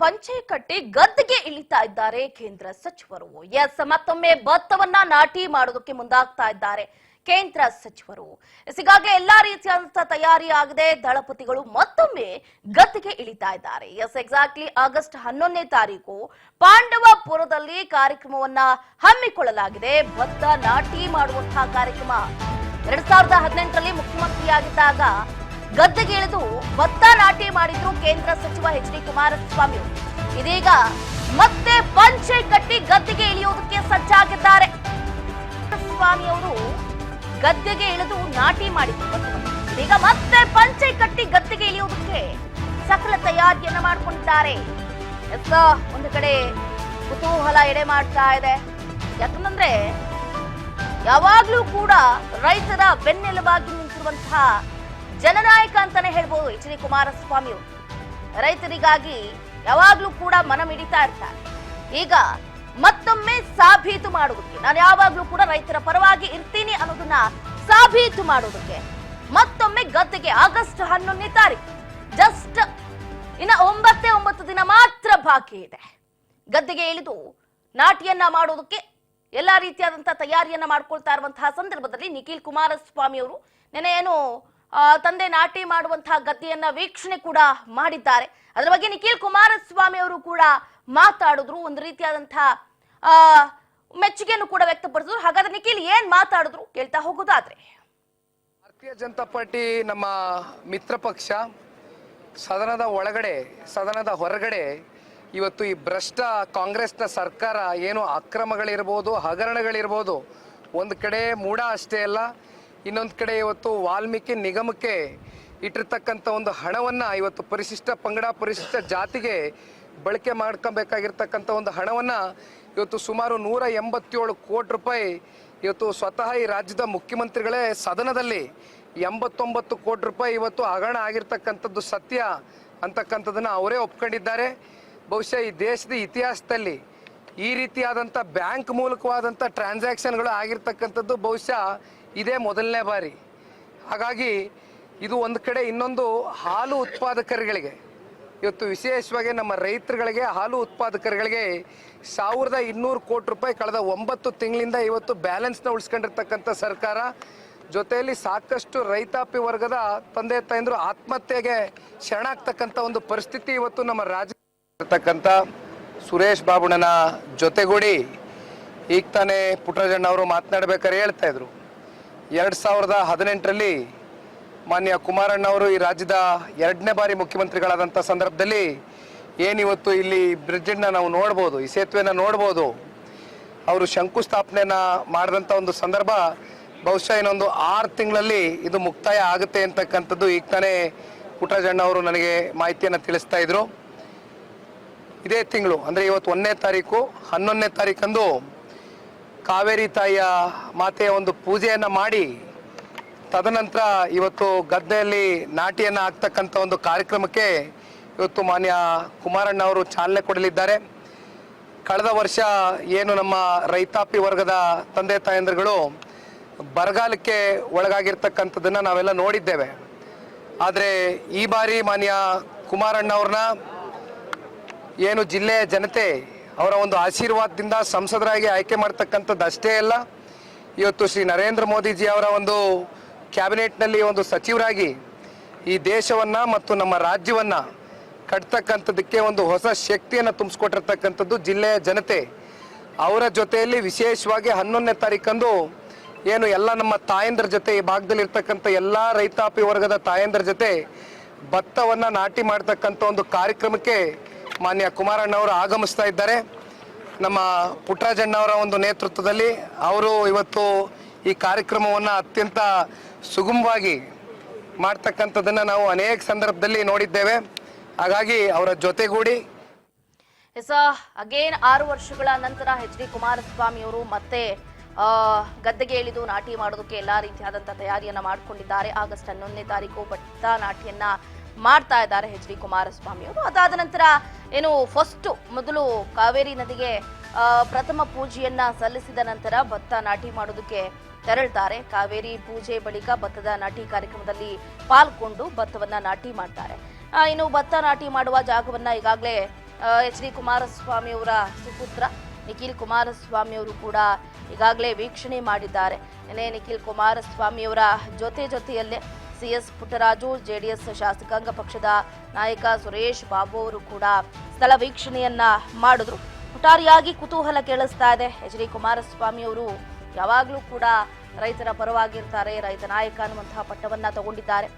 ಪಂಚೆ ಕಟ್ಟಿ ಗದ್ದೆಗೆ ಇಳಿತಾ ಇದ್ದಾರೆ ಕೇಂದ್ರ ಸಚಿವರು. ಎಸ್, ಮತ್ತೊಮ್ಮೆ ಭತ್ತವನ್ನ ನಾಟಿ ಮಾಡೋದಕ್ಕೆ ಮುಂದಾಗ್ತಾ ಇದ್ದಾರೆ ಕೇಂದ್ರ ಸಚಿವರು. ಈಗಾಗಲೇ ಎಲ್ಲಾ ರೀತಿಯಾದಂತಹ ತಯಾರಿ ಆಗಿದೆ. ದಳಪತಿಗಳು ಮತ್ತೊಮ್ಮೆ ಗದ್ದೆಗೆ ಇಳಿತಾ ಇದ್ದಾರೆ. ಎಸ್, ಎಕ್ಸಾಕ್ಟ್ಲಿ ಆಗಸ್ಟ್ 11ನೇ ತಾರೀಕು ಪಾಂಡವಪುರದಲ್ಲಿ ಕಾರ್ಯಕ್ರಮವನ್ನ ಹಮ್ಮಿಕೊಳ್ಳಲಾಗಿದೆ. ಭತ್ತ ನಾಟಿ ಮಾಡುವಂತಹ ಕಾರ್ಯಕ್ರಮ 2018ರಲ್ಲಿ ಮುಖ್ಯಮಂತ್ರಿಯಾಗಿದ್ದಾಗ ಗದ್ದೆಗೆ ಇಳಿದು ಭತ್ತ ನಾಟಿ ಮಾಡಿದ್ರು ಕೇಂದ್ರ ಸಚಿವ ಎಚ್.ಡಿ. ಕುಮಾರಸ್ವಾಮಿ. ಇದೀಗ ಮತ್ತೆ ಪಂಚೆ ಕಟ್ಟಿ ಗದ್ದೆಗೆ ಇಳಿಯೋದಕ್ಕೆ ಸಜ್ಜಾಗಿದ್ದಾರೆ. ಕುಮಾರಸ್ವಾಮಿ ಅವರು ಗದ್ದೆಗೆ ಇಳಿದು ನಾಟಿ ಮಾಡಿದ್ರು. ಇದೀಗ ಮತ್ತೆ ಪಂಚೆ ಕಟ್ಟಿ ಗದ್ದೆಗೆ ಇಳಿಯೋದಕ್ಕೆ ಸಕಲ ತಯಾರಿಯನ್ನ ಮಾಡಿಕೊಂಡಿದ್ದಾರೆ. ಒಂದು ಕಡೆ ಕುತೂಹಲ ಎಡೆ ಮಾಡ್ತಾ ಇದೆ. ಯಾಕಂದ್ರೆ ಯಾವಾಗ್ಲೂ ಕೂಡ ರೈತರ ಬೆನ್ನೆಲುಬಾಗಿ ನಿಂತಿರುವಂತಹ ಜನನಾಯಕ ಅಂತಾನೆ ಹೇಳ್ಬೋದು ಎಚ್.ಡಿ. ಕುಮಾರಸ್ವಾಮಿ ಅವರು. ರೈತರಿಗಾಗಿ ಯಾವಾಗ್ಲೂ ಕೂಡ ಮನ ಮಿಡಿತಾ ಇರ್ತಾರೆ. ಈಗ ಮತ್ತೊಮ್ಮೆ ಸಾಬೀತು ಮಾಡುವುದಕ್ಕೆ, ನಾನು ಯಾವಾಗ್ಲೂ ಕೂಡ ರೈತರ ಪರವಾಗಿ ಇರ್ತೀನಿ ಅನ್ನೋದನ್ನ ಸಾಬೀತು ಮಾಡುವುದಕ್ಕೆ ಮತ್ತೊಮ್ಮೆ ಗದ್ದೆಗೆ ಆಗಸ್ಟ್ 11ನೇ ತಾರೀಕು, ಜಸ್ಟ್ ಇನ್ನ 9 ದಿನ ಮಾತ್ರ ಬಾಕಿ ಇದೆ. ಗದ್ದೆಗೆ ಇಳಿದು ನಾಟಿಯನ್ನ ಮಾಡೋದಕ್ಕೆ ಎಲ್ಲಾ ರೀತಿಯಾದಂತಹ ತಯಾರಿಯನ್ನ ಮಾಡ್ಕೊಳ್ತಾ ಇರುವಂತಹ ಸಂದರ್ಭದಲ್ಲಿ ನಿಖಿಲ್ ಕುಮಾರಸ್ವಾಮಿ ಅವರು ನೆನೆ ಏನು ತಂದೆ ನಾಟಿ ಮಾಡುವಂತಹ ಗದ್ದೆಯನ್ನ ವೀಕ್ಷಣೆ ಕೂಡ ಮಾಡಿದ್ದಾರೆ. ಅದರ ಬಗ್ಗೆ ನಿಖಿಲ್ ಕುಮಾರಸ್ವಾಮಿ ಅವರು ಕೂಡ ಮಾತಾಡಿದ್ರು. ಒಂದು ರೀತಿಯಾದಂತಹ ಮೆಚ್ಚುಗೆಯನ್ನು ಕೂಡ ವ್ಯಕ್ತಪಡಿಸಿದ್ರು. ಹಾಗಾದ್ರೆ ನಿಖಿಲ್ ಏನ್ ಮಾತಾಡಿದ್ರು ಕೇಳ್ತಾ ಹೋಗೋದಾದ್ರೆ, ಭಾರತೀಯ ಜನತಾ ಪಾರ್ಟಿ ನಮ್ಮ ಮಿತ್ರ ಪಕ್ಷ ಸದನದ ಒಳಗಡೆ ಸದನದ ಹೊರಗಡೆ ಇವತ್ತು ಈ ಭ್ರಷ್ಟ ಕಾಂಗ್ರೆಸ್ನ ಸರ್ಕಾರ ಏನು ಅಕ್ರಮಗಳಿರ್ಬೋದು, ಹಗರಣಗಳಿರ್ಬೋದು, ಒಂದು ಕಡೆ ಮೂಡ ಅಷ್ಟೇ ಅಲ್ಲ, ಇನ್ನೊಂದು ಕಡೆ ಇವತ್ತು ವಾಲ್ಮೀಕಿ ನಿಗಮಕ್ಕೆ ಇಟ್ಟಿರ್ತಕ್ಕಂಥ ಒಂದು ಹಣವನ್ನು ಇವತ್ತು ಪರಿಶಿಷ್ಟ ಪಂಗಡ ಪರಿಶಿಷ್ಟ ಜಾತಿಗೆ ಬಳಕೆ ಮಾಡ್ಕೊಬೇಕಾಗಿರ್ತಕ್ಕಂಥ ಒಂದು ಹಣವನ್ನು ಇವತ್ತು ಸುಮಾರು 187 ಕೋಟಿ ರೂಪಾಯಿ ಇವತ್ತು ಸ್ವತಃ ಈ ರಾಜ್ಯದ ಮುಖ್ಯಮಂತ್ರಿಗಳೇ ಸದನದಲ್ಲಿ 89 ಕೋಟಿ ರೂಪಾಯಿ ಇವತ್ತು ಹಗರಣ ಆಗಿರ್ತಕ್ಕಂಥದ್ದು ಸತ್ಯ ಅಂತಕ್ಕಂಥದ್ದನ್ನು ಅವರೇ ಒಪ್ಕೊಂಡಿದ್ದಾರೆ. ಬಹುಶಃ ಈ ದೇಶದ ಇತಿಹಾಸದಲ್ಲಿ ಈ ರೀತಿಯಾದಂಥ ಬ್ಯಾಂಕ್ ಮೂಲಕವಾದಂಥ ಟ್ರಾನ್ಸಾಕ್ಷನ್ಗಳು ಆಗಿರ್ತಕ್ಕಂಥದ್ದು ಬಹುಶಃ ಇದೇ ಮೊದಲನೇ ಬಾರಿ. ಹಾಗಾಗಿ ಇದು ಒಂದು ಕಡೆ. ಇನ್ನೊಂದು ಹಾಲು ಉತ್ಪಾದಕರುಗಳಿಗೆ ಇವತ್ತು ವಿಶೇಷವಾಗಿ ನಮ್ಮ ರೈತರುಗಳಿಗೆ, ಹಾಲು ಉತ್ಪಾದಕರುಗಳಿಗೆ 1200 ಕೋಟಿ ರೂಪಾಯಿ ಕಳೆದ 9 ತಿಂಗಳಿಂದ ಇವತ್ತು ಬ್ಯಾಲೆನ್ಸ್ನ ಉಳಿಸ್ಕೊಂಡಿರ್ತಕ್ಕಂಥ ಸರ್ಕಾರ. ಜೊತೆಯಲ್ಲಿ ಸಾಕಷ್ಟು ರೈತಾಪಿ ವರ್ಗದ ತಂದೆ ತಾಯಂದ್ರು ಆತ್ಮಹತ್ಯೆಗೆ ಶರಣಾಗ್ತಕ್ಕಂಥ ಒಂದು ಪರಿಸ್ಥಿತಿ ಇವತ್ತು ನಮ್ಮ ರಾಜ್ಯ ಇರ್ತಕ್ಕಂಥ ಸುರೇಶ್ ಬಾಬುಣ್ಣನ ಜೊತೆಗೂಡಿ ಈಗ ತಾನೇ ಪುಟ್ಟರಾಜಣ್ಣ ಅವರು ಮಾತನಾಡ್ಬೇಕಾದ್ರೆ ಹೇಳ್ತಾ ಇದ್ರು, 2018ರಲ್ಲಿ ಮಾನ್ಯ ಕುಮಾರಣ್ಣ ಅವರು ಈ ರಾಜ್ಯದ 2ನೇ ಬಾರಿ ಮುಖ್ಯಮಂತ್ರಿಗಳಾದಂಥ ಸಂದರ್ಭದಲ್ಲಿ ಏನಿವತ್ತು ಇಲ್ಲಿ ಬ್ರಿಡ್ಜನ್ನು ನಾವು ನೋಡ್ಬೋದು, ಈ ಸೇತುವೆನ ನೋಡ್ಬೋದು, ಅವರು ಶಂಕುಸ್ಥಾಪನೆಯನ್ನ ಮಾಡಿದಂಥ ಒಂದು ಸಂದರ್ಭ ಬಹುಶಃ ಇನ್ನೊಂದು 6 ತಿಂಗಳಲ್ಲಿ ಇದು ಮುಕ್ತಾಯ ಆಗುತ್ತೆ ಅಂತಕ್ಕಂಥದ್ದು ಈಗ ತಾನೇ ಪುಟ್ಟರಾಜಣ್ಣ ಅವರು ನನಗೆ ಮಾಹಿತಿಯನ್ನು ತಿಳಿಸ್ತಾ ಇದ್ರು. ಇದೇ ತಿಂಗಳು ಅಂದರೆ ಇವತ್ತು 1ನೇ ತಾರೀಕು 11ನೇ ತಾರೀಕಂದು ಕಾವೇರಿ ತಾಯಿಯ ಮಾತೆಯ ಒಂದು ಪೂಜೆಯನ್ನು ಮಾಡಿ ತದನಂತರ ಇವತ್ತು ಗದ್ದೆಯಲ್ಲಿ ನಾಟಿಯನ್ನು ಹಾಕ್ತಕ್ಕಂಥ ಒಂದು ಕಾರ್ಯಕ್ರಮಕ್ಕೆ ಇವತ್ತು ಮಾನ್ಯ ಕುಮಾರಣ್ಣ ಅವರು ಚಾಲನೆ ಕೊಡಲಿದ್ದಾರೆ. ಕಳೆದ ವರ್ಷ ಏನು ನಮ್ಮ ರೈತಾಪಿ ವರ್ಗದ ತಂದೆ ತಾಯಂದಿರುಗಳು ಬರಗಾಲಕ್ಕೆ ಒಳಗಾಗಿರ್ತಕ್ಕಂಥದ್ದನ್ನು ನಾವೆಲ್ಲ ನೋಡಿದ್ದೇವೆ. ಆದರೆ ಈ ಬಾರಿ ಮಾನ್ಯ ಕುಮಾರಣ್ಣ ಅವ್ರನ್ನ ಏನು ಜಿಲ್ಲೆಯ ಜನತೆ ಅವರ ಒಂದು ಆಶೀರ್ವಾದದಿಂದ ಸಂಸದರಾಗಿ ಆಯ್ಕೆ ಮಾಡ್ತಕ್ಕಂಥದ್ದು ಅಷ್ಟೇ ಅಲ್ಲ, ಇವತ್ತು ಶ್ರೀ ನರೇಂದ್ರ ಮೋದಿಜಿ ಅವರ ಒಂದು ಕ್ಯಾಬಿನೆಟ್ನಲ್ಲಿ ಒಂದು ಸಚಿವರಾಗಿ ಈ ದೇಶವನ್ನು ಮತ್ತು ನಮ್ಮ ರಾಜ್ಯವನ್ನು ಕಟ್ತಕ್ಕಂಥದ್ದಕ್ಕೆ ಒಂದು ಹೊಸ ಶಕ್ತಿಯನ್ನು ತುಂಬಿಸ್ಕೊಟ್ಟಿರ್ತಕ್ಕಂಥದ್ದು ಜಿಲ್ಲೆಯ ಜನತೆ. ಅವರ ಜೊತೆಯಲ್ಲಿ ವಿಶೇಷವಾಗಿ 11ನೇ ತಾರೀಕಂದು ಏನು ಎಲ್ಲ ನಮ್ಮ ತಾಯಂದ್ರ ಜೊತೆ, ಈ ಭಾಗದಲ್ಲಿ ಇರ್ತಕ್ಕಂಥ ಎಲ್ಲ ರೈತಾಪಿ ವರ್ಗದ ತಾಯಂದ್ರ ಜೊತೆ ಭತ್ತವನ್ನು ನಾಟಿ ಮಾಡ್ತಕ್ಕಂಥ ಒಂದು ಕಾರ್ಯಕ್ರಮಕ್ಕೆ ಮಾನ್ಯ ಕುಮಾರಣ್ಣ ಅವರು ಆಗಮಿಸ್ತಾ ಇದ್ದಾರೆ. ನಮ್ಮ ಪುಟ್ಟರಾಜಣ್ಣ ಅವರ ಒಂದು ನೇತೃತ್ವದಲ್ಲಿ ಅವರು ಇವತ್ತು ಈ ಕಾರ್ಯಕ್ರಮವನ್ನು ಅತ್ಯಂತ ಸುಗಮವಾಗಿ ಮಾಡ್ತಕ್ಕಂಥದ್ದನ್ನು ನಾವು ಅನೇಕ ಸಂದರ್ಭದಲ್ಲಿ ನೋಡಿದ್ದೇವೆ. ಹಾಗಾಗಿ ಅವರ ಜೊತೆಗೂಡಿ ಅಗೇನ್ 6 ವರ್ಷಗಳ ನಂತರ ಎಚ್.ಡಿ. ಕುಮಾರಸ್ವಾಮಿ ಅವರು ಮತ್ತೆ ಗದ್ದೆಗೆ ಇಳಿದು ನಾಟಿ ಮಾಡೋದಕ್ಕೆ ಎಲ್ಲಾ ರೀತಿಯಾದಂತಹ ತಯಾರಿಯನ್ನ ಮಾಡಿಕೊಂಡಿದ್ದಾರೆ. ಆಗಸ್ಟ್ 11ನೇ ತಾರೀಕು ಭತ್ತ ನಾಟಿಯನ್ನ ಮಾಡ್ತಾ ಇದ್ದಾರೆ ಎಚ್.ಡಿ. ಕುಮಾರಸ್ವಾಮಿ ಅವರು. ಅದಾದ ನಂತರ ಏನು ಮೊದಲು ಕಾವೇರಿ ನದಿಗೆ ಪ್ರಥಮ ಪೂಜೆಯನ್ನ ಸಲ್ಲಿಸಿದ ನಂತರ ಭತ್ತ ನಾಟಿ ಮಾಡೋದಕ್ಕೆ ತೆರಳುತ್ತಾರೆ. ಕಾವೇರಿ ಪೂಜೆ ಬಳಿಕ ಭತ್ತದ ನಾಟಿ ಕಾರ್ಯಕ್ರಮದಲ್ಲಿ ಪಾಲ್ಗೊಂಡು ಭತ್ತವನ್ನ ನಾಟಿ ಮಾಡ್ತಾರೆ. ಇನ್ನು ಭತ್ತ ನಾಟಿ ಮಾಡುವ ಜಾಗವನ್ನ ಈಗಾಗಲೇ ಎಚ್ ಡಿ ಕುಮಾರಸ್ವಾಮಿ ಅವರ ಸುಪುತ್ರ ನಿಖಿಲ್ ಕುಮಾರಸ್ವಾಮಿ ಅವರು ಕೂಡ ಈಗಾಗಲೇ ವೀಕ್ಷಣೆ ಮಾಡಿದ್ದಾರೆ. ನಿಖಿಲ್ ಕುಮಾರಸ್ವಾಮಿ ಅವರ ಜೊತೆಯಲ್ಲೇ CS ಪುಟ್ಟರಾಜು, JDS ಶಾಸಕಾಂಗ ಪಕ್ಷದ ನಾಯಕ ಸುರೇಶ್ ಬಾಬು ಅವರು ಕೂಡ ಸ್ಥಳ ವೀಕ್ಷಣೆಯನ್ನ ಮಾಡಿದ್ರು. ಒಟ್ಟಾರೆಯಾಗಿ ಕುತೂಹಲ ಕೇಳಿಸ್ತಾ ಇದೆ. ಎಚ್ ಡಿ ಕುಮಾರಸ್ವಾಮಿ ಅವರು ಯಾವಾಗಲೂ ಕೂಡ ರೈತರ ಪರವಾಗಿರ್ತಾರೆ, ರೈತ ನಾಯಕ ಅನ್ನುವಂತಹ ಪಟ್ಟವನ್ನ ತಗೊಂಡಿದ್ದಾರೆ.